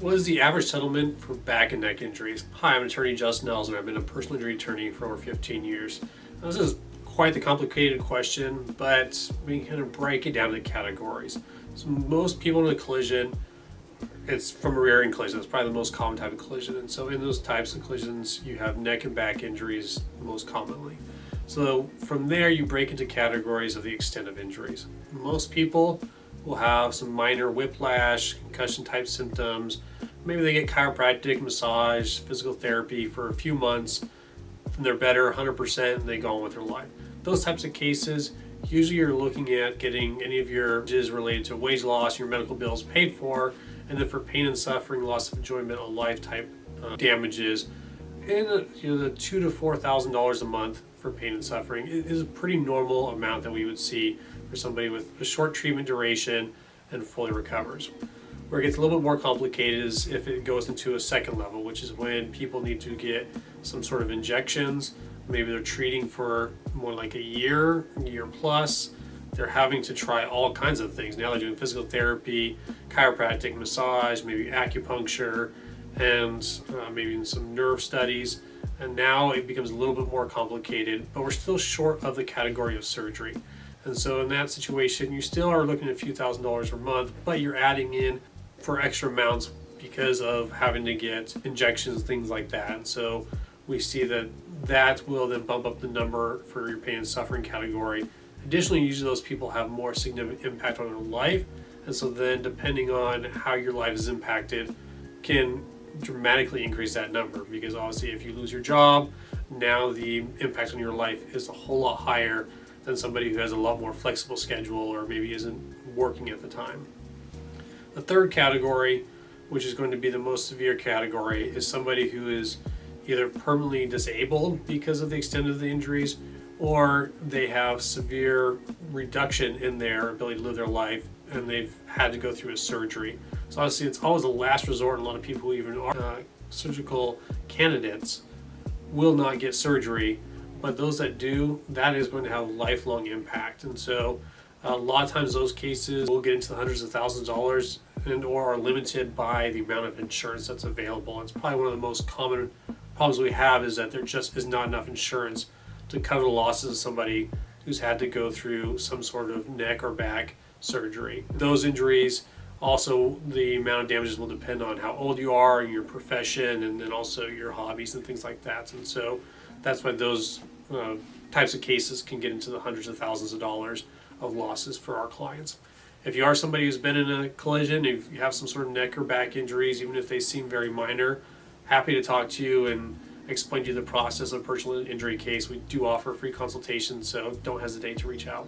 What is the average settlement for back and neck injuries? Hi, I'm attorney Justin Nelson. I've been a personal injury attorney for over 15 years. Now, this is quite the complicated question, but we can kind of break it down into categories. So most people in a collision, it's from a rear end collision. It's probably the most common type of collision. And so in those types of collisions, you have neck and back injuries most commonly. So from there, you break into categories of the extent of injuries. Most people will have some minor whiplash, concussion type symptoms. Maybe they get chiropractic, massage, physical therapy for a few months, and they're better 100% and they go on with their life. Those types of cases, usually you're looking at getting any of your damages related to wage loss, your medical bills paid for, and then for pain and suffering, loss of enjoyment of life type damages, and the $2,000 to $4,000 a month for pain and suffering is a pretty normal amount that we would see for somebody with a short treatment duration and fully recovers. Where it gets a little bit more complicated is if it goes into a second level, which is when people need to get some sort of injections. Maybe they're treating for more like a year plus. They're having to try all kinds of things. Now they're doing physical therapy, chiropractic, massage, maybe acupuncture, and maybe even some nerve studies. And now it becomes a little bit more complicated, but we're still short of the category of surgery. And so in that situation, you still are looking at a few $1,000s a month, but you're adding in for extra amounts because of having to get injections, things like that. And so we see that will then bump up the number for your pain and suffering category. Additionally, usually those people have more significant impact on their life. And so then depending on how your life is impacted can dramatically increase that number, because obviously if you lose your job, now the impact on your life is a whole lot higher than somebody who has a lot more flexible schedule or maybe isn't working at the time. The third category, which is going to be the most severe category, is somebody who is either permanently disabled because of the extent of the injuries, or they have severe reduction in their ability to live their life and they've had to go through a surgery. So obviously it's always a last resort, and a lot of people who even are surgical candidates will not get surgery, but those that do, that is going to have lifelong impact. And so a lot of times those cases will get into the hundreds of thousands of dollars and or are limited by the amount of insurance that's available. It's probably one of the most common problems we have is that there just is not enough insurance to cover the losses of somebody who's had to go through some sort of neck or back surgery. Those injuries, also the amount of damages will depend on how old you are and your profession, and then also your hobbies and things like that. And so that's why those types of cases can get into the hundreds of thousands of dollars of losses for our clients. If you are somebody who's been in a collision, if you have some sort of neck or back injuries, even if they seem very minor, happy to talk to you and explain to you the process of a personal injury case. We do offer free consultation, so don't hesitate to reach out.